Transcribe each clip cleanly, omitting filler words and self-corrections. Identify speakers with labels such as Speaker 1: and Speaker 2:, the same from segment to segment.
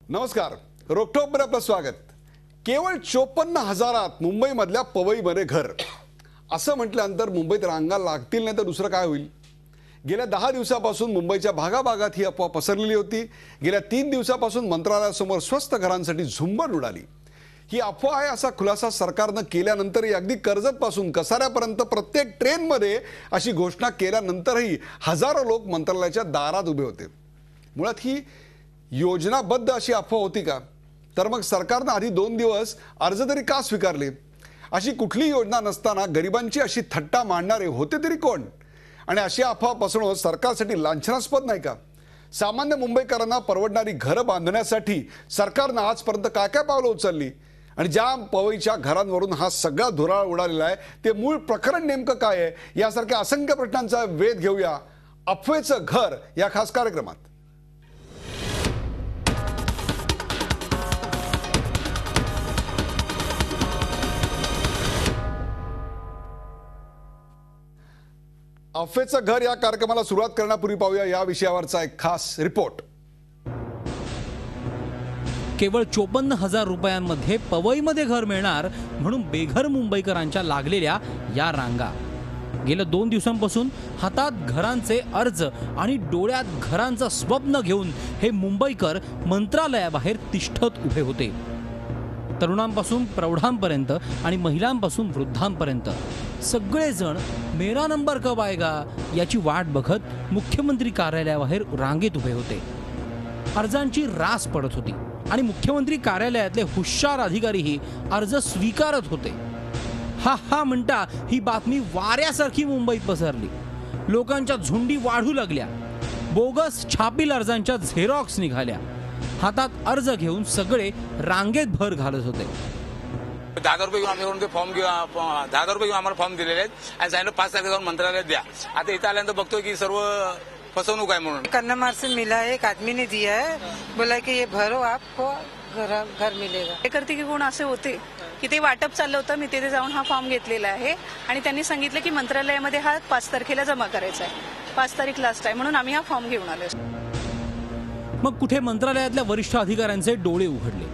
Speaker 1: नमस्कार. रोखठोकमध्ये आपलं स्वागत. केवळ 54,000 मुंबईमधल्या पवईमध्ये घर असं म्हटल्यानंतर मुंबईत रांगा लागतील नाही तर दुसरं काय होईल. गेल्या 10 दिवसापासून मुंबईच्या भागाभागात ही अफवा पसरलेली होती. गेल्या 3 दिवसापासून मंत्रालयासमोर स्वस्त घरांसाठी झुंबड उडाली. ही अफवा आहे असा खुलासा सरकारनं केल्यानंतरही अगदी कर्जतपासून कसाऱ्यापर्यंत प्रत्येक ट्रेनमध्ये अशी घोषणा केल्यानंतरही हजारो लोक मंत्रालयाच्या दारात उभे होते. मुळात ही योजनाबद्ध अशी अफवा होती का? तर मग सरकारनं आधी 2 दिवस अर्ज तरी का स्वीकारले? अशी कुठली योजना नसताना गरिबांची अशी थट्टा मांडणारे होते तरी कोण? आणि अशी अफवा पसरवणं सरकारसाठी लांछनास्पद नाही का? सामान्य मुंबईकरांना परवडणारी घरं बांधण्यासाठी सरकारनं आजपर्यंत काय काय पावलं उचलली आणि ज्या पवईच्या घरांवरून हा सगळा धुराळ उडालेला आहे ते मूळ प्रकरण नेमकं काय आहे यासारख्या असंख्य प्रश्नांचा वेध घेऊया अफवेचं घर या खास कार्यक्रमात. अफवेचं घर या कार्यक्रमाला सुरुवात करण्यापूर्वी पाहूया या विषयावरचा एक खास रिपोर्ट.
Speaker 2: केवळ 54,000 रुपयांमध्ये पवईमध्ये घर मिळणार म्हणून बेघर मुंबईकरांच्या लागलेल्या या रांगा. गेल्या 2 दिवसांपासून हातात घरांचे अर्ज आणि डोळ्यात घरांचं स्वप्न घेऊन हे मुंबईकर मंत्रालयाबाहेर तिष्ठत उभे होते. तरुणांपासून प्रौढांपर्यंत आणि महिलांपासून वृद्धांपर्यंत सगळेजण मेरा नंबर कब आएगा याची वाट बघत मुख्यमंत्री कार्यालयाबाहेर रांगेत उभे होते. अर्जांची रास पडत होती आणि मुख्यमंत्री कार्यालयातले हुशार अधिकारीही अर्ज स्वीकारत होते. हा म्हणता ही बातमी वाऱ्यासारखी मुंबईत पसरली. लोकांच्या झुंडी वाढू लागल्या. बोगस छापील अर्जांच्या झेरॉक्स निघाल्या. हातात अर्ज घेऊन सगळे रांगेत भर घालत होते.
Speaker 3: 10,000 रुपये घेऊन आम्ही ते फॉर्म 10,000 रुपये घेऊन आम्हाला फॉर्म दिलेले आहेत आणि सांगितलं 5 तारखेला जाऊन मंत्रालयात द्या. आता इथं आल्यानंतर बघतोय की सर्व फसवणूक आहे म्हणून.
Speaker 4: कन्नमार से मिला है, एक आदमी ने दिया है, बोला कि ये भरो आपको घर मिलेगा.
Speaker 5: कार्यकर्ते गुण असे होते की ते वाटप चाललं होतं. मी तिथे जाऊन हा फॉर्म घेतलेला आहे आणि त्यांनी सांगितलं की मंत्रालयामध्ये हा 5 तारखेला जमा करायचा आहे. 5 तारीख लास्ट आहे म्हणून आम्ही हा फॉर्म घेऊन आलो.
Speaker 2: मग कुठे मंत्रालयातल्या वरिष्ठ अधिकाऱ्यांचे डोळे उघडले.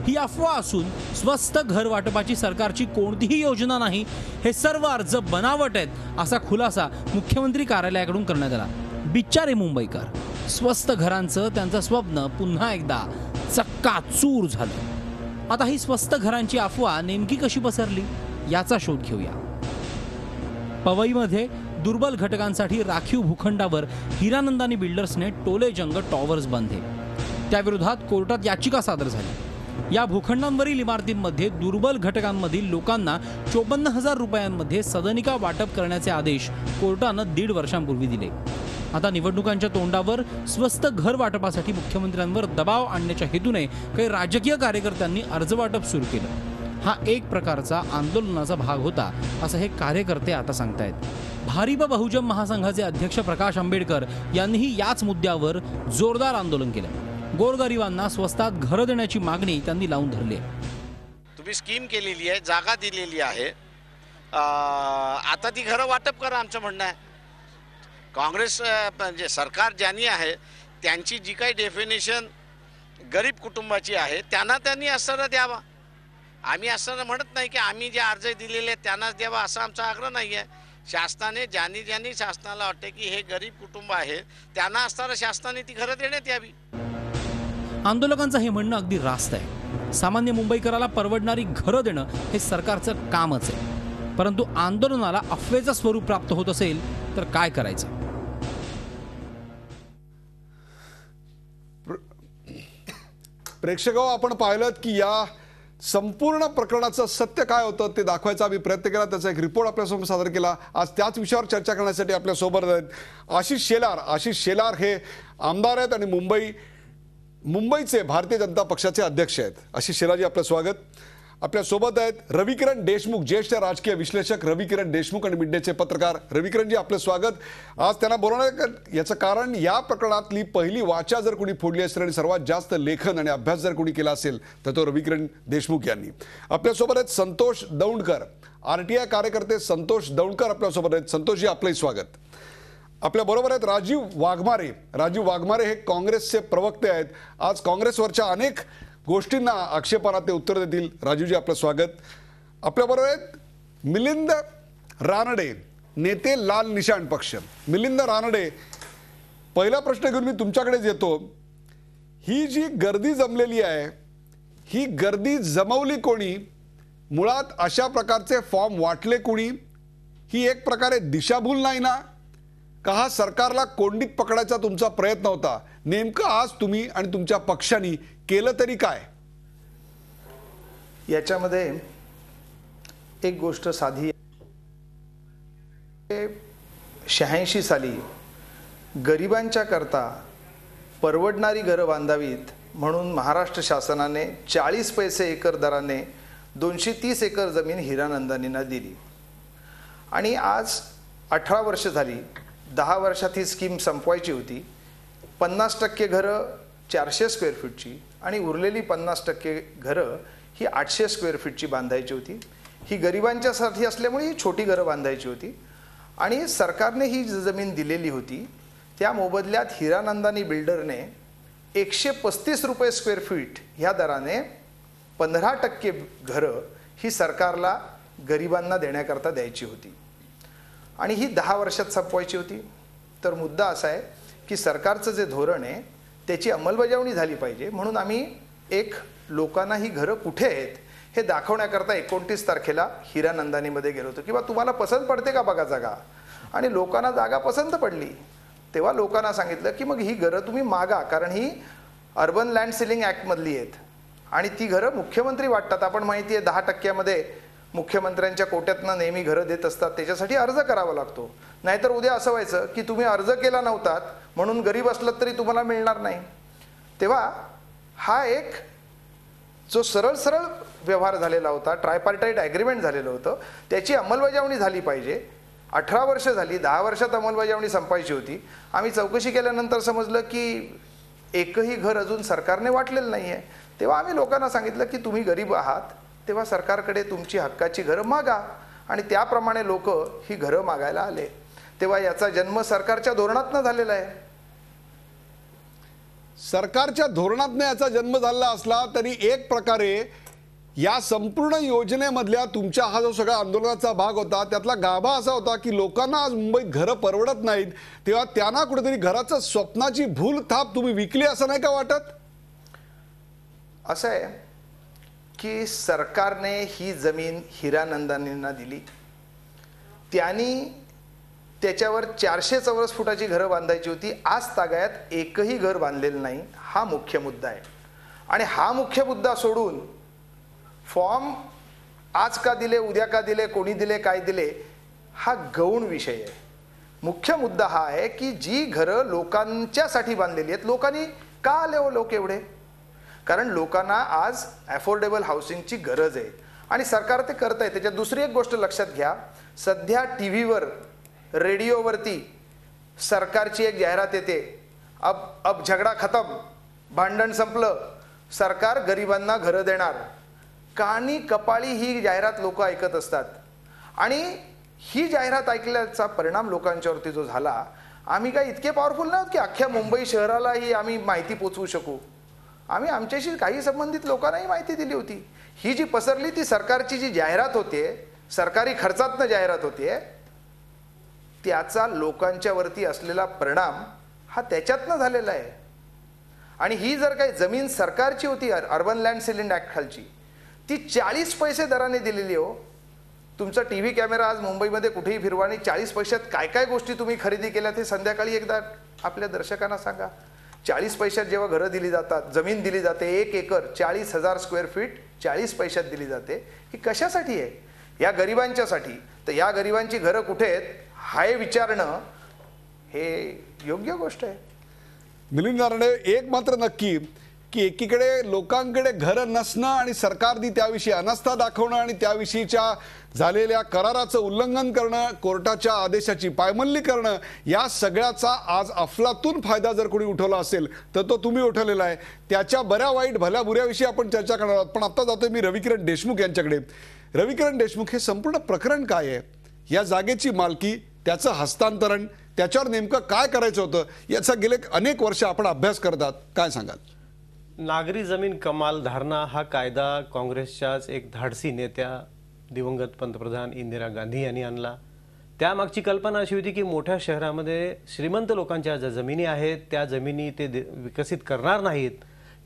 Speaker 2: ही अफवा असून स्वस्त घर वाटपाची सरकारची कोणतीही योजना नाही, हे सर्व अर्ज बनावट आहेत असा खुलासा मुख्यमंत्री कार्यालयाकडून करण्यात आला. बिचारे मुंबईकर, स्वस्त घरांचं त्यांचं स्वप्न पुन्हा एकदा चक्काचूर झालं. आता ही स्वस्त घरांची अफवा नेमकी कशी पसरली याचा शोध घेऊया. पवईमध्ये दुर्बल घटकांसाठी राखीव भूखंडावर हिरानंदानी बिल्डर्सने टोलेजंग टॉवर्स बांधले. त्याविरोधात कोर्टात याचिका सादर झाली. या भूखंडांवरील इमारतींमध्ये दुर्बल घटकांमधील लोकांना 54,000 रुपयांमध्ये सदनिका वाटप करण्याचे आदेश कोर्टानं 1.5 वर्षांपूर्वी दिले. आता निवडणुकांच्या तोंडावर स्वस्त घर वाटपासाठी मुख्यमंत्र्यांवर दबाव आणण्याच्या हेतूने काही राजकीय कार्यकर्त्यांनी अर्ज वाटप सुरू केलं. हा एक प्रकारचा आंदोलनाचा भाग होता असं हे कार्यकर्ते आता सांगतायत. भारिप बहुजन महासंघाचे अध्यक्ष प्रकाश आंबेडकर यांनीही याच मुद्द्यावर जोरदार आंदोलन केलं. गोरगरिबांना स्वस्तात घरं देण्याची मागणी त्यांनी लावून धरली.
Speaker 6: तुम्ही स्कीम केलेली आहे, जागा दिलेली आहे, आता ती घरं वाटप करा आमचं म्हणणं आहे. काँग्रेस म्हणजे सरकार ज्यांनी आहे त्यांची जी काही डेफिनेशन गरीब कुटुंबाची आहे त्यांनी असं द्यावा. आम्ही असं म्हणत नाही की आम्ही जे अर्ज दिलेले आहेत त्यांनाच द्यावा असा आमचा आग्रह नाही आहे. शासनाने ज्यांनी शासनाला वाटते की हे गरीब कुटुंब आहे त्यांना असताना शासनाने ती घरं देण्यात यावी.
Speaker 2: आंदोलकांचं हे म्हणणं अगदी रास्त आहे. सामान्य मुंबईकराला परवडणारी घरं देणं हे सरकारचं कामच आहे. परंतु आंदोलनाला अफवेचं स्वरूप प्राप्त होत असेल तर काय करायचं?
Speaker 1: प्रेक्षकांनो, आपण पाहिलं की या संपूर्ण प्रकरणाचं सत्य काय होतं ते दाखवायचा आम्ही प्रयत्न केला. त्याचा एक रिपोर्ट आपल्यासमोर सादर केला. आज त्याच विषयावर चर्चा करण्यासाठी आपल्यासोबत आहेत आशिष शेलार. आशिष शेलार हे आमदार आहेत आणि मुंबईचे भारतीय जनता पक्षाचे अध्यक्ष आहेत. आशिष शेलारजी, आपलं स्वागत. आपल्यासोबत आहेत रविकिरण देशमुख, ज्येष्ठ राजकीय विश्लेषक रविकिरण देशमुख आणि मिड डेचे पत्रकार. रविकिरणजी, आपलं स्वागत. आज त्यांना बोलवण्याचं याचं कारण या प्रकरणातली पहिली वाचा जर कोणी फोडली असेल आणि सर्वात जास्त लेखन आणि अभ्यास जर कोणी केला असेल तर तो रविकिरण देशमुख यांनी. आपल्यासोबत आहेत संतोष दौंडकर, RTI कार्यकर्ते संतोष दौंडकर आपल्यासोबत आहेत. संतोषजी, आपलंही स्वागत. आपल्या बरोबर आहेत राजीव वाघमारे. राजीव वाघमारे हे काँग्रेसचे प्रवक्ते आहेत. आज काँग्रेसवरच्या अनेक गोष्टींना आक्षेपार्ह ते उत्तर देतील. राजीवजी, आपलं स्वागत. आपल्या बरोबर आहेत मिलिंद रानडे, नेते लाल निशाण पक्ष. मिलिंद रानडे, पहिला प्रश्न घेऊन मी तुमच्याकडेच येतो. ही जी गर्दी जमलेली आहे, ही गर्दी जमवली कोणी? मुळात अशा प्रकारचे फॉर्म वाटले कोणी? ही एक प्रकारे दिशाभूल नाही ना? का हा सरकारला कोंडीत पकडायचा तुमचा प्रयत्न होता? नेमकं आज तुम्ही आणि तुमच्या पक्षाने केलं तरी काय?
Speaker 7: याच्यामध्ये एक गोष्ट साधी. 86 साली गरिबांच्या करता परवडणारी घरं बांधावीत म्हणून महाराष्ट्र शासनाने 40 पैसे एकर दराने 230 एकर जमीन हिरानंदानींना दिली. आणि आज 18 वर्ष झाली. 10 वर्षात ही स्कीम संपवायची होती. 50% घरं 400 स्क्वेअर फीटची आणि उरलेली 50% घरं ही 800 स्क्वेअर फीटची बांधायची होती. ही गरिबांच्यासाठी असल्यामुळे ही छोटी घरं बांधायची होती. आणि सरकारने ही जमीन दिलेली होती. त्या मोबदल्यात हिरानंदानी बिल्डरने 135 रुपये स्क्वेअर फीट ह्या दराने 15% घरं ही सरकारला गरिबांना देण्याकरता द्यायची होती. आणि ही 10 वर्षात संपवायची होती. तर मुद्दा असा आहे की सरकारचं जे धोरण आहे त्याची अंमलबजावणी झाली पाहिजे. म्हणून आम्ही लोकांना ही घरं कुठे आहेत हे दाखवण्याकरता 29 तारखेला हिरानंदानीमध्ये गेलो होतो. किंवा तुम्हाला पसंत पडते का बघा जागा. आणि लोकांना जागा पसंत पडली. तेव्हा लोकांना सांगितलं की मग ही घरं तुम्ही मागा, कारण ही अर्बन लँड सिलिंग ॲक्टमधली आहेत आणि ती घरं मुख्यमंत्री वाटतात. आपण माहिती आहे 10%मध्ये मुख्यमंत्र्यांच्या कोट्यातनं नेहमी घरं देत असतात. त्याच्यासाठी अर्ज करावा लागतो. नाहीतर उद्या असं व्हायचं की तुम्ही अर्ज केला नव्हतात म्हणून गरीब असलात तरी तुम्हाला मिळणार नाही. तेव्हा हा एक जो सरळ व्यवहार झालेला होता, ट्रायपार्टाईट ॲग्रीमेंट झालेलं होतं, त्याची अंमलबजावणी झाली पाहिजे. 18 वर्ष झाली. 10 वर्षात अंमलबजावणी संपायची होती. आम्ही चौकशी केल्यानंतर समजलं की एकही घर अजून सरकारने वाटलेलं नाही आहे. तेव्हा आम्ही लोकांना सांगितलं की तुम्ही गरीब आहात, तेव्हा सरकारकडे तुमची हक्काची घरं मागा. आणि त्याप्रमाणे लोक ही घरं मागायला आले. तेव्हा याचा जन्म सरकारच्या धोरणातनं झालेला आहे.
Speaker 1: सरकारच्या धोरणातनं याचा जन्म झाला असला तरी एक प्रकारे या संपूर्ण योजनेमधल्या तुमच्या हा जो सगळा आंदोलनाचा भाग होता त्यातला गाभा असा होता की लोकांना आज मुंबईत घरं परवडत नाहीत, तेव्हा त्यांना कुठेतरी घराचं स्वप्नाची भूल थाप तुम्ही विकली, असं नाही का वाटत?
Speaker 7: असं आहे की सरकारने ही जमीन हिरानंदानींना दिली. त्यांनी त्याच्यावर 400 चौरस फुटाची घरं बांधायची होती. आज तागायत एकही घर बांधलेलं नाही. हा मुख्य मुद्दा आहे. आणि हा मुख्य मुद्दा सोडून फॉर्म आज का दिले, उद्या का दिले, कोणी दिले, काय दिले, हा गौण विषय आहे. मुख्य मुद्दा हा आहे की जी घरं लोकांच्यासाठी बांधलेली आहेत, लोकांनी का आले हो लोक एवढे? कारण लोकांना आज अफोर्डेबल हाऊसिंगची गरज आहे आणि सरकार ते करत आहे. त्याच्यात दुसरी एक गोष्ट लक्षात घ्या. सध्या टीव्हीवर, रेडिओवरती सरकारची एक जाहिरात येते, अब झगडा खतम, भांडण संपलं, सरकार गरिबांना घरं देणार. कानी कपाळी ही जाहिरात लोक ऐकत असतात. आणि ही जाहिरात ऐकल्याचा परिणाम लोकांच्यावरती जो झाला, आम्ही काय इतके पॉवरफुल नव्हत की अख्ख्या मुंबई शहरालाही आम्ही माहिती पोचवू शकू. आम्ही आमच्याशी काही संबंधित लोकांनाही माहिती दिली होती. ही जी पसरली ती सरकारची जी जाहिरात होते, सरकारी खर्चातनं जाहिरात होते, त्याचा लोकांच्यावरती असलेला परिणाम हा त्याच्यातनं झालेला आहे. आणि ही जर काही जमीन सरकारची होती अर्बन लँड सिलिंग ॲक्ट खालची, ती 40 पैसे दराने दिलेली हो. तुमचा टीव्ही कॅमेरा आज मुंबईमध्ये कुठेही फिरवा आणि 40 पैशात काय काय गोष्टी तुम्ही खरेदी केल्या ते संध्याकाळी एकदा आपल्या दर्शकांना सांगा. 40 पैशात जेव्हा घरं दिली जातात, जमीन दिली जाते, 1 एकर 40,000 स्क्वेअर फीट 40 पैशात दिली जाते, ही कशासाठी आहे? या गरिबांच्यासाठी. तर या गरिबांची घरं कुठे आहेत हे विचारणं हे योग्य गोष्ट आहे.
Speaker 1: मिलिंद रानडे, एक मात्र नक्की की एकीकडे लोकांकडे घरं नसणं आणि सरकारने त्याविषयी अनास्था दाखवणं आणि त्याविषयीच्या झालेल्या कराराचं उल्लंघन करणं, कोर्टाच्या आदेशाची पायमल्ली करणं, या सगळ्याचा आज अफलातून फायदा जर कोणी उठवला असेल तर तो तुम्ही उठवलेला आहे. त्याच्या बऱ्या वाईट भल्या बुऱ्याविषयी आपण चर्चा करणार आहोत. पण आता जातोय मी रविकिरण देशमुख यांच्याकडे. रविकिरण देशमुख, हे संपूर्ण प्रकरण काय आहे? या जागेची मालकी, त्याचं हस्तांतरण, त्याच्यावर नेमकं काय करायचं होतं याचा गेले अनेक वर्ष आपण अभ्यास करतात, काय सांगाल?
Speaker 8: नागरी जमीन कमाल धारणा हा कायदा काँग्रेसच्याच एक धाडसी नेत्या दिवंगत पंतप्रधान इंदिरा गांधी यांनी आणला. त्यामागची कल्पना अशी होती की मोठ्या शहरामध्ये श्रीमंत लोकांच्या ज्या जमिनी आहेत त्या जमिनी ते विकसित करणार नाहीत,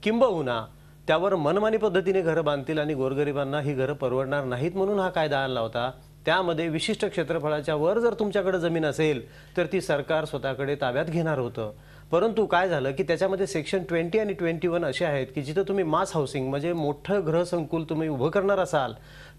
Speaker 8: किंबहुना त्यावर मनमानी पद्धतीने घरं बांधतील आणि गोरगरिबांना ही घरं परवडणार नाहीत म्हणून हा कायदा आणला होता. त्यामध्ये विशिष्ट क्षेत्रफळाच्या वर जर तुमच्याकडे जमीन असेल तर ती सरकार स्वतःकडे ताब्यात घेणार होतं. परंतु काय झालं की त्याच्यामध्ये सेक्शन 20 आणि 21 असे आहेत की जिथं तुम्ही मास हाऊसिंग म्हणजे मोठं गृहसंकुल तुम्ही उभं करणार असाल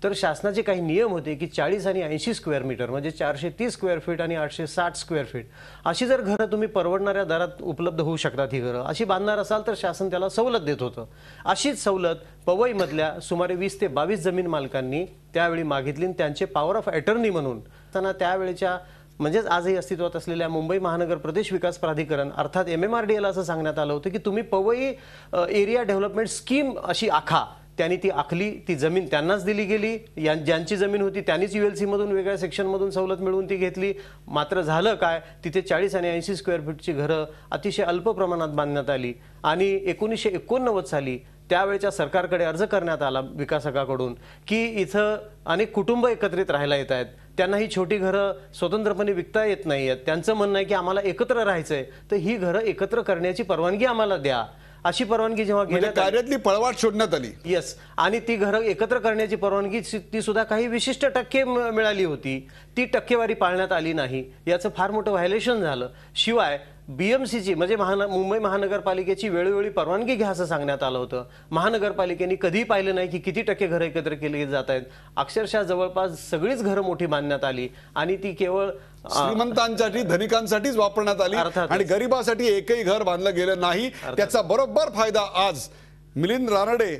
Speaker 8: तर शासनाचे काही नियम होते की 40 आणि 80 स्क्वेअर मीटर म्हणजे 430 स्क्वेअर फीट आणि 860 स्क्वेअर फीट अशी जर घरं तुम्ही परवडणाऱ्या दरात उपलब्ध होऊ शकतात ही घरं अशी बांधणार असाल तर शासन त्याला सवलत देत होतं. अशीच सवलत पवईमधल्या सुमारे 20 ते 22 जमीन मालकांनी त्यावेळी मागितली. त्यांचे पॉवर ऑफ अटर्नी म्हणून त्यांना त्यावेळेच्या म्हणजेच आजही अस्तित्वात असलेल्या मुंबई महानगर प्रदेश विकास प्राधिकरण अर्थात MMRDA असं सांगण्यात आलं होतं की तुम्ही पवई एरिया डेव्हलपमेंट स्कीम अशी आखा. त्यांनी ती आखली, ती जमीन त्यांनाच दिली गेली. ज्यांची जमीन होती त्यांनीच ULC मधून वेगळ्या सेक्शनमधून सवलत मिळवून ती घेतली. मात्र झालं काय, तिथे 40 आणि 80 स्क्वेअर फीटची घरं अतिशय अल्प प्रमाणात बांधण्यात आली आणि 1989 साली त्यावेळेच्या सरकारकडे अर्ज करण्यात आला विकासकाकडून की इथं अनेक कुटुंब एकत्रित राहायला येत आहेत, त्यांना ही छोटी घरं स्वतंत्रपणे विकता येत नाही आहेत, त्यांचं म्हणणं आहे की आम्हाला एकत्र राहायचंय तर ही घरं एकत्र करण्याची परवानगी आम्हाला द्या. अशी परवानगी जेव्हा घेण्यात
Speaker 1: कार्यातली पळवाट शोधण्यात आली.
Speaker 8: येस, आणि ती घरं एकत्र करण्याची परवानगी ती सुद्धा काही विशिष्ट टक्के मिळाली होती. ती टक्केवारी पाळण्यात आली नाही, याचं फार मोठं व्हायलेशन झालं. शिवाय BMCची म्हणजे मुंबई महानगरपालिकेची वेळोवेळी परवानगी घ्या असं सांगण्यात आलं होतं. महानगरपालिकेने कधीही पाहिलं नाही की किती टक्के घरं एकत्र केली जात आहेत. अक्षरशः जवळपास सगळीच घरं मोठी बांधण्यात आली आणि ती केवळ
Speaker 1: श्रीमंतांसाठी धनिकांसाठीच वापरण्यात आली आणि गरिबासाठी एकही घर बांधलं गेलं नाही. त्याचा बरोबर फायदा आज मिलिंद रानडे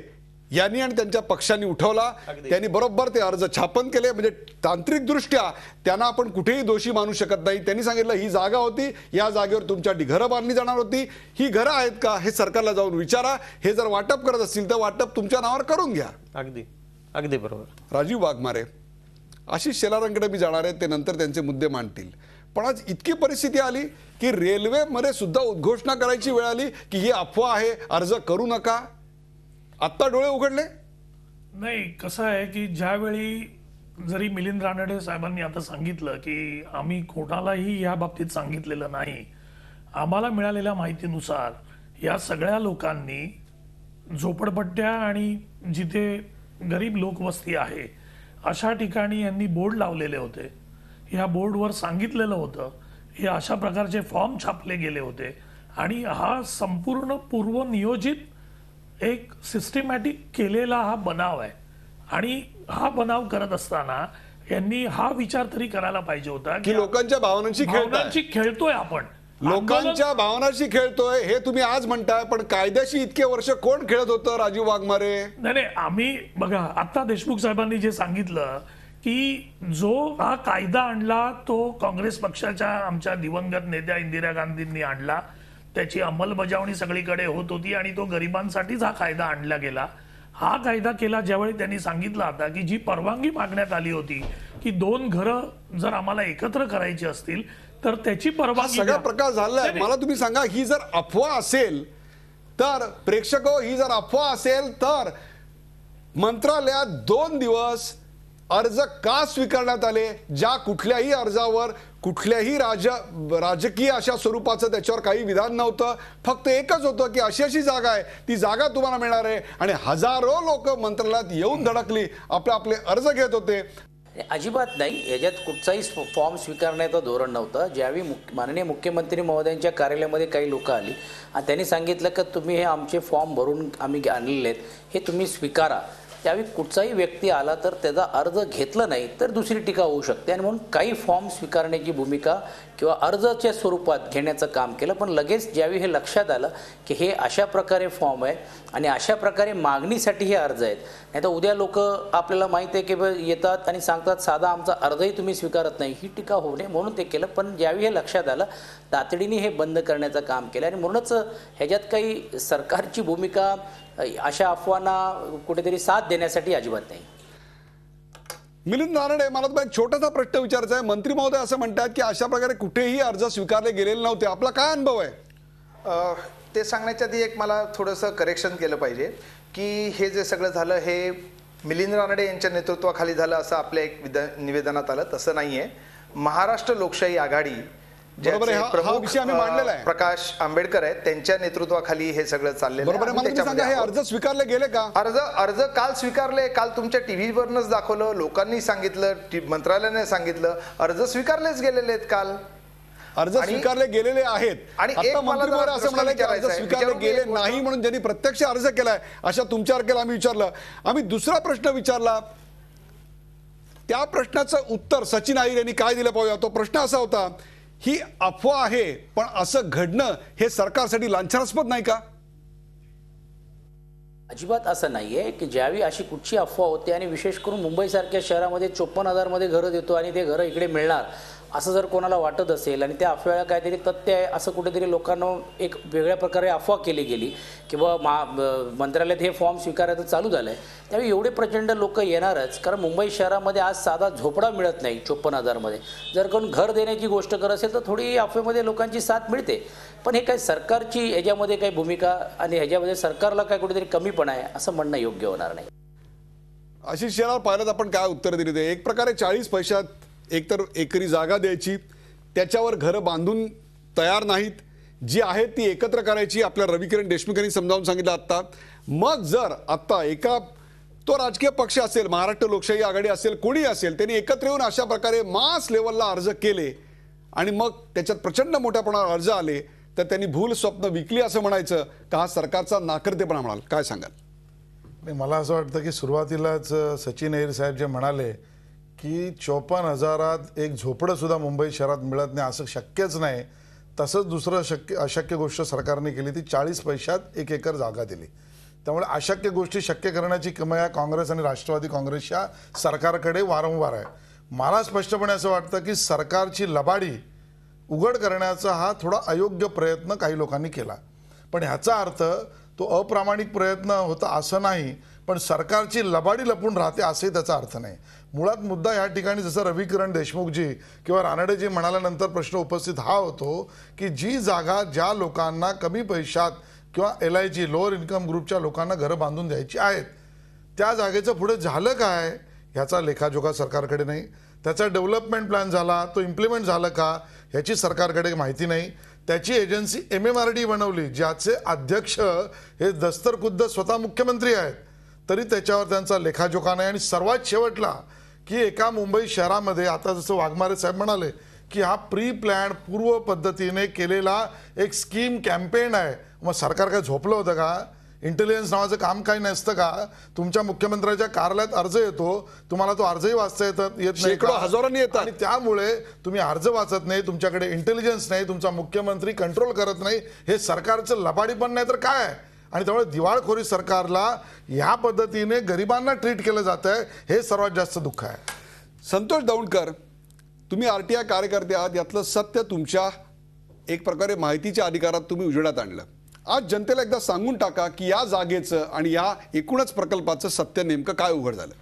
Speaker 1: यांनी आणि त्यांच्या पक्षांनी उठवला. त्यांनी बरोबर ते अर्ज छापन केले. म्हणजे तांत्रिक दृष्ट्या त्यांना आपण कुठेही दोषी मानू शकत नाही. त्यांनी सांगितलं ही जागा होती, या जागेवर तुमच्यासाठी घरं बांधली जाणार होती, ही घरं आहेत का हे सरकारला जाऊन विचारा. हे जर वाटप करत असतील तर वाटप तुमच्या नावावर करून घ्या.
Speaker 8: अगदी अगदी बरोबर.
Speaker 1: राजीव वाघमारे, आशिष शेलारांकडे मी जाणार आहे, ते नंतर त्यांचे मुद्दे मांडतील. पण आज इतकी परिस्थिती आली की रेल्वेमध्ये सुद्धा उद्घोषणा करायची वेळ आली की ही अफवा आहे, अर्ज करू नका. आत्ता डोळे उघडले
Speaker 9: नाही. कसं आहे की ज्यावेळी जरी मिलिंद रानडे साहेबांनी आता सांगितलं की आम्ही कोणालाही या बाबतीत सांगितलेलं नाही, आम्हाला मिळालेल्या माहितीनुसार या सगळ्या लोकांनी झोपडपट्ट्या आणि जिथे गरीब लोकवस्ती आहे अशा ठिकाणी यांनी बोर्ड लावलेले होते. या बोर्डवर सांगितलेलं होतं, हे अशा प्रकारचे फॉर्म छापले गेले होते आणि हा संपूर्ण पूर्वनियोजित एक सिस्टमॅटिक केलेला हा बनाव आहे. आणि हा बनाव करत असताना यांनी हा विचार तरी करायला पाहिजे होता
Speaker 1: की लोकांच्या भावनांशी
Speaker 9: खेळतोय आपण,
Speaker 1: लोकांच्या भावनांशी खेळतोय हे तुम्ही आज म्हणताय, पण कायद्याशी इतके वर्ष कोण खेळत होतं राजीव वाघमारे?
Speaker 9: नाही, आम्ही बघा आता देशमुख साहेबांनी जे सांगितलं की जो हा कायदा आणला तो काँग्रेस पक्षाच्या आमच्या दिवंगत नेत्या इंदिरा गांधींनी आणला. त्याची अंमलबजावणी सगळीकडे होत होती आणि तो गरिबांसाठीच हा कायदा आणला गेला. हा कायदा केला ज्यावेळी त्यांनी सांगितलं आता की जी परवानगी मागण्यात आली होती की 2 घरं जर आम्हाला एकत्र करायची असतील तर त्याची परवानगी.
Speaker 1: सगळा प्रकार झालाय. मला तुम्ही सांगा, ही जर अफवा असेल तर प्रेक्षक, ही जर अफवा असेल तर मंत्रालयात 2 दिवस अर्ज का स्वीकारण्यात आले? ज्या कुठल्याही अर्जावर कुठल्याही राजकीय अशा स्वरूपाचं त्याच्यावर काही विधान नव्हतं. फक्त एकच होतं की अशी अशी जागा आहे, ती जागा तुम्हाला मिळणार आहे. आणि हजारो लोक मंत्रालयात येऊन धडकली, आपले अर्ज घेत होते.
Speaker 10: अजिबात नाही, याच्यात कुठचाही फॉर्म स्वीकारण्याचं धोरण नव्हतं. ज्यावेळी माननीय मुख्यमंत्री महोदयांच्या कार्यालयामध्ये काही लोक आली आणि त्यांनी सांगितलं की तुम्ही हे आमचे फॉर्म भरून आम्ही आणलेले आहेत, हे तुम्ही स्वीकारा. त्यावेळी कुठचाही व्यक्ती आला तर त्याचा अर्ज घेतला नाही तर दुसरी टीका होऊ शकते. आणि म्हणून काही फॉर्म स्वीकारण्याची भूमिका किंवा अर्जाच्या स्वरूपात घेण्याचं काम केलं. पण लगेच ज्यावेळी हे लक्षात आलं की हे अशा प्रकारे फॉर्म आहे आणि अशा प्रकारे मागणीसाठी हे अर्ज आहेत, नाही तर उद्या लोक आपल्याला माहिती आहे की येतात आणि सांगतात साधा आमचा अर्जही तुम्ही स्वीकारत नाही, ही टीका होऊ नये म्हणून ते केलं. पण ज्यावेळी हे लक्षात आलं तातडीने हे बंद करण्याचं काम केलं. आणि म्हणूनच ह्याच्यात काही सरकारची भूमिका अशा अफवांना कुठेतरी साथ देण्यासाठी अजिबात नाही.
Speaker 1: मिलिंद रानडे, मला तुम्हाला एक छोटासा प्रश्न विचारायचा आहे. मंत्री महोदय असं म्हणतात की अशा प्रकारे कुठेही अर्ज स्वीकारले गेलेले नव्हते. आपला काय अनुभव आहे?
Speaker 7: ते सांगण्याच्या आधी एक मला थोडंसं करेक्शन केलं पाहिजे की हे जे सगळं झालं हे मिलिंद रानडे यांच्या नेतृत्वाखाली झालं असं आपल्या एक निवेदनात आलं. तसं नाहीये. महाराष्ट्र लोकशाही आघाडी
Speaker 1: बरोबर आहे.
Speaker 7: ज्याचे
Speaker 1: हा विषय आम्ही मांडलेला आहे.
Speaker 7: प्रकाश आंबेडकर आहेत, त्यांच्या नेतृत्वाखाली हे सगळं चाललेलं
Speaker 1: बरोबर आहे. मला तुम्ही सांगा, हे अर्ज स्वीकारले गेले का?
Speaker 7: अर्ज काल स्वीकारले. काल तुमच्या टीव्हीवरनच दाखवलं, लोकांनी सांगितलं, मंत्रालयाने सांगितलं, अर्ज स्वीकारलेच गेलेले आहेत काल.
Speaker 1: अर्ज स्वीकारले गेलेले आहेत.
Speaker 7: आणि
Speaker 1: आता
Speaker 7: एक मला
Speaker 1: मंत्री
Speaker 7: जरा
Speaker 1: महोदय असं म्हणाले की अर्ज
Speaker 7: विचारायचं आहे.
Speaker 1: स्वीकारले गेले
Speaker 7: विचारू
Speaker 1: नाही म्हणून ज्यांनी प्रत्यक्ष अर्ज केलाय अशा तुमच्यासारख्याला आम्ही विचारलं. आम्ही दुसरा प्रश्न विचारला, त्या प्रश्नाचं उत्तर सचिन अहिर यांनी काय दिलं पाहूया. तो प्रश्न असा होता, ही अफवा आहे पण असं घडणं हे सरकारसाठी लांछनास्पद नाही का?
Speaker 10: अजिबात असं नाहीये की ज्यावेळी अशी कुठची अफवा होते आणि विशेष करून मुंबईसारख्या शहरामध्ये 54,000 मध्ये घरं देतो आणि ते घरं इकडे मिळणार असं जर कोणाला वाटत असेल आणि त्या अफव्याला काहीतरी तथ्य आहे असं कुठेतरी लोकांना एक वेगळ्या प्रकारे अफवा केली गेली किंवा मंत्रालयात हे फॉर्म स्वीकारायचं चालू झालं आहे, त्यावेळी एवढे प्रचंड लोक येणारच. कारण मुंबई शहरामध्ये आज साधा झोपडा मिळत नाही 54,000 मध्ये. जर कोण घर देण्याची गोष्ट करत असेल तर थोडी अफवेमध्ये लोकांची साथ मिळते. पण हे काय सरकारची ह्याच्यामध्ये काही भूमिका आणि ह्याच्यामध्ये सरकारला काय कुठेतरी कमीपणा आहे असं म्हणणं योग्य होणार नाही.
Speaker 1: आशिष शेलार, पाहिलं आपण काय उत्तर दिली ते. एक प्रकारे 40 पैशात एकतर एकरी जागा द्यायची, त्याच्यावर घरं बांधून तयार नाहीत, जी आहेत ती एकत्र करायची. आपल्या रविकिरण देशमुख यांनी समजावून सांगितलं आत्ता. मग जर आत्ता एका तो राजकीय पक्ष असेल, महाराष्ट्र लोकशाही आघाडी असेल, कोणी असेल, त्यांनी एकत्र येऊन अशा प्रकारे मास लेवलला अर्ज केले आणि मग त्याच्यात प्रचंड मोठ्या प्रमाणावर अर्ज आले तर त्यांनी भूल स्वप्न विकली असं म्हणायचं का? हा सरकारचा नाकर्तेपणा म्हणाल, काय सांगाल?
Speaker 11: नाही, मला असं वाटतं की सुरुवातीलाच सचिन अहिर साहेब जे म्हणाले की 54,000 एक झोपडं सुद्धा मुंबई शहरात मिळत नाही असं शक्यच नाही. तसंच दुसरं अशक्य गोष्ट सरकारने केली, ती 40 पैशात 1 एकर जागा दिली. त्यामुळे अशक्य गोष्टी शक्य करण्याची किमया काँग्रेस आणि राष्ट्रवादी काँग्रेसच्या सरकारकडे वारंवार आहे. मला स्पष्टपणे असं वाटतं की सरकारची लबाडी उघड करण्याचा हा थोडा अयोग्य प्रयत्न काही लोकांनी केला. पण ह्याचा अर्थ तो अप्रामाणिक प्रयत्न होता असं नाही, पण सरकारची लबाडी लपून राहते असंही त्याचा अर्थ नाही. मुळात मुद्दा या ठिकाणी जसं रविकिरण देशमुखजी किंवा रानडेजी म्हणाल्यानंतर प्रश्न उपस्थित हा होतो की जी जागा ज्या लोकांना कमी पैशात किंवा LIG लोअर इन्कम ग्रुपच्या लोकांना घरं बांधून द्यायची आहेत, त्या जागेचं पुढे झालं काय ह्याचा लेखाजोखा सरकारकडे नाही. त्याचा डेव्हलपमेंट प्लॅन झाला, तो इम्प्लिमेंट झालं का ह्याची सरकारकडे माहिती नाही. त्याची एजन्सी MMRD बनवली, ज्याचे अध्यक्ष हे दस्तरखुद्द स्वतः मुख्यमंत्री आहेत, तरी त्याच्यावर त्यांचा लेखाजोखा नाही. आणि सर्वात शेवटला की एका मुंबई शहरामध्ये आता जसं वाघमारे साहेब म्हणाले की हा प्री प्लॅन पूर्व पद्धतीने केलेला एक स्कीम कॅम्पेन आहे. मग सरकार काय झोपलं होतं का? इंटेलिजन्स नावाचं काम काही नसतं का? तुमच्या मुख्यमंत्र्याच्या कार्यालयात अर्ज येतो, तुम्हाला तो अर्जही वाचता येत नाही,
Speaker 1: शेकडो हजारांनी येतात
Speaker 11: आणि त्यामुळे तुम्ही अर्ज वाचत नाही, तुमच्याकडे इंटेलिजन्स नाही, तुमचा मुख्यमंत्री कंट्रोल करत नाही. हे सरकारचं लबाडी पण नाही तर काय? आणि त्यामुळे दिवाळखोरी सरकारला ह्या पद्धतीने गरिबांना ट्रीट केलं जात आहे, हे सर्वात जास्त दुःख आहे.
Speaker 1: संतोष दौंडकर, तुम्ही RTI कार्यकर्ते आहात, यातलं सत्य तुमच्या एक प्रकारे माहितीच्या अधिकारात तुम्ही उजेडात आणलं. आज जनतेला एकदा सांगून टाका की या जागेचं आणि या एकूणच प्रकल्पाचं सत्य नेमकं काय उघड झालं.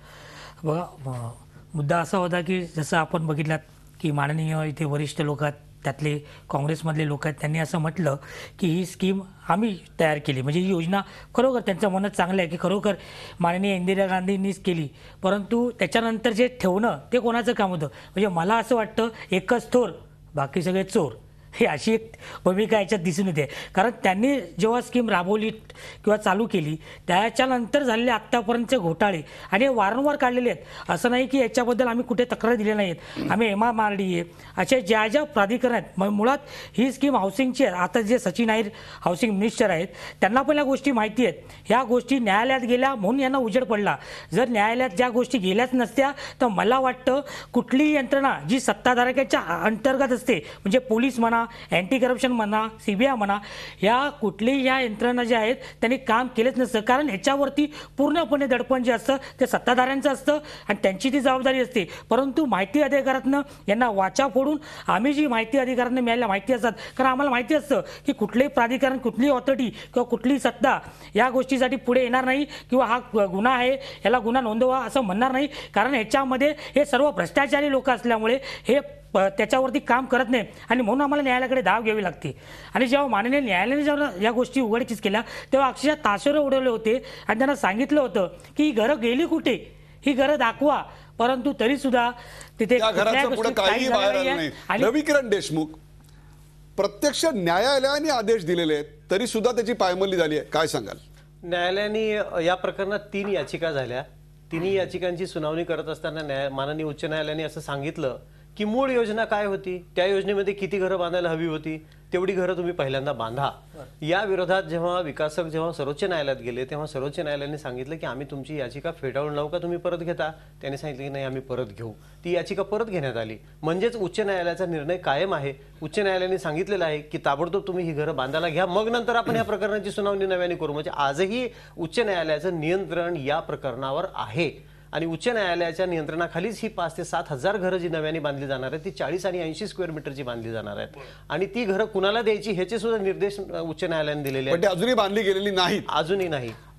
Speaker 12: बघा, मुद्दा असा होता की जसं आपण बघितलं की माननीय इथे वरिष्ठ लोक आहेत, त्यातले काँग्रेसमधले लोक आहेत, त्यांनी असं म्हटलं की ही स्कीम आम्ही तयार केली. म्हणजे ही योजना खरोखर त्यांचं म्हणणं चांगलं आहे की खरोखर माननीय इंदिरा गांधींनीच केली, परंतु त्याच्यानंतर जे ठेवणं ते कोणाचं काम होतं? म्हणजे मला असं वाटतं एकच थोर बाकी सगळे चोर, ही अशी एक भूमिका याच्यात दिसून येते. कारण त्यांनी जेव्हा स्कीम राबवली किंवा चालू केली त्याच्यानंतर झालेले आत्तापर्यंतचे घोटाळे आणि हे वारंवार काढलेले आहेत. असं नाही की याच्याबद्दल आम्ही कुठे तक्रार दिल्या नाहीत. आम्ही MMRD अशा ज्या ज्या प्राधिकरण आहेत, मुळात ही स्कीम हाऊसिंगची आहे. आता जे सचिन अहिर हाऊसिंग मिनिस्टर आहेत त्यांना पण या गोष्टी माहिती आहेत. ह्या गोष्टी न्यायालयात गेल्या म्हणून यांना उजेड पडला. जर न्यायालयात ज्या गोष्टी गेल्याच नसत्या तर मला वाटतं कुठलीही यंत्रणा जी सत्ताधारकाच्या अंतर्गत असते, म्हणजे पोलीस म्हणा म्हणा, अँटी करप्शन म्हणा, CBI म्हणा, ह्या कुठलीही ह्या यंत्रणा ज्या आहेत त्यांनी काम केलेच नसतं. कारण ह्याच्यावरती पूर्णपणे दडपण जे असतं ते सत्ताधाऱ्यांचं असतं आणि त्यांची ती जबाबदारी असते. परंतु माहिती अधिकारातनं यांना वाचा फोडून आम्ही जी माहिती अधिकारातनं मिळालेल्या माहिती असतात, कारण आम्हाला माहिती असतं की कुठलेही प्राधिकरण, कुठलीही ऑथॉरिटी किंवा कुठलीही सत्ता या गोष्टीसाठी पुढे येणार नाही किंवा हा गुन्हा आहे याला गुन्हा नोंदवा असं म्हणणार नाही. कारण ह्याच्यामध्ये हे सर्व भ्रष्टाचारी लोक असल्यामुळे हे त्याच्यावरती काम करत नाही आणि म्हणून आम्हाला न्यायालयाकडे धाव घ्यावी लागते. आणि जेव्हा माननीय न्यायालयाने जेव्हा या गोष्टी उघडकीस केल्या तेव्हा अक्षरशः ताशेरे उडवले होते आणि त्यांना सांगितलं होतं की ही घरं गेली कुठे, ही घरं दाखवा. परंतु तरी सुद्धा तिथे
Speaker 1: त्या घराचं पुढे काही बाहेर आलं नाही. रविकिरण देशमुख, प्रत्यक्ष न्यायालयाने आदेश दिलेले आहेत तरी सुद्धा त्याची पायमल्ली झाली आहे, काय सांगाल?
Speaker 8: न्यायालयाने या प्रकरणात 3 याचिका झाल्या. तिन्ही याचिकांची सुनावणी करत असताना माननीय उच्च न्यायालयाने असं सांगितलं की मूळ योजना काय होती, त्या योजनेमध्ये किती घरं बांधायला हवी होती, तेवढी घरं तुम्ही पहिल्यांदा बांधा. या विरोधात जेव्हा विकासक सर्वोच्च न्यायालयात गेले तेव्हा सर्वोच्च न्यायालयाने सांगितलं की आम्ही तुमची याचिका फेटाळून लावू का, तुम्ही परत घेता? त्यांनी सांगितलं की नाही, आम्ही परत घेऊ. ती याचिका परत घेण्यात आली. म्हणजेच उच्च न्यायालयाचा निर्णय कायम आहे. उच्च न्यायालयाने सांगितलेलं आहे की ताबडतोब तुम्ही ही घरं बांधायला घ्या, मग नंतर आपण ह्या प्रकरणाची सुनावणी नव्याने करू. म्हणजे आजही उच्च न्यायालयाचं नियंत्रण या प्रकरणावर आहे आणि उच्च न्यायालयाच्या नियंत्रणाखालीच ही 5 ते 7 हजार घरं जी नव्याने बांधली जाणार आहेत ती 40 आणि 80 स्क्वेअर मीटरची बांधली जाणार आहेत. आणि ती घरं कुणाला द्यायची ह्याचे सुद्धा निर्देश उच्च न्यायालयाने दिलेले आहेत.
Speaker 1: पण ती अजूनही बांधली गेलेली नाहीत.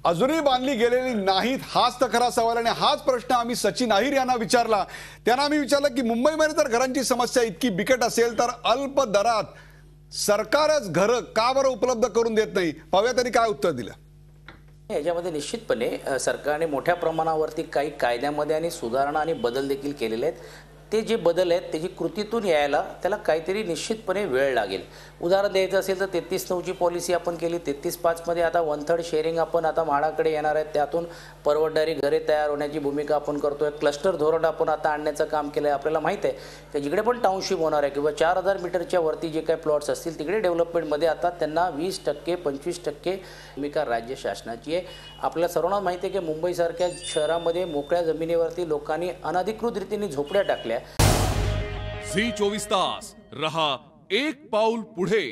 Speaker 8: अजूनही
Speaker 1: बांधली गेलेली नाहीत. हाच तर खरा सवाल आणि हाच प्रश्न आम्ही सचिन अहिर यांना विचारला. त्यांना आम्ही विचारलं की मुंबईमध्ये जर घरांची समस्या इतकी बिकट असेल तर अल्प दरात सरकारच घरं का बरं उपलब्ध करून देत नाही? पाहूया त्यांनी काय उत्तर दिलं.
Speaker 10: याच्यामध्ये निश्चितपणे सरकारने मोठ्या प्रमाणावरती काही कायद्यामध्ये आणि सुधारणा आणि बदल देखील केलेले आहेत. ते जे बदल आहेत त्याची कृतीतून यायला त्याला काहीतरी निश्चितपणे वेळ लागेल. उदाहरण द्यायचं असेल तर 33/9ची पॉलिसी आपण केली. 33/5मध्ये आता 1/3 शेअरिंग आपण आता म्हाडाकडे येणार आहेत. त्यातून परवडणारी घरे तयार होण्याची भूमिका आपण करतोय. क्लस्टर धोरण आपण आता आणण्याचं काम केलं आहे. आपल्याला माहीत आहे की जिकडे पण टाउनशिप होणार आहे किंवा 4000 मीटरच्या वरती जे काही प्लॉट्स असतील तिकडे डेव्हलपमेंटमध्ये आता त्यांना 20% 25% भूमिका राज्य शासनाची आहे. आपल्याला सर्वांना माहिती आहे की मुंबईसारख्या शहरामध्ये मोकळ्या जमिनीवरती लोकांनी अनधिकृत रीतीने झोपड्या टाकल्या.
Speaker 13: झी 24 तास रहा एक पाऊल पुढे.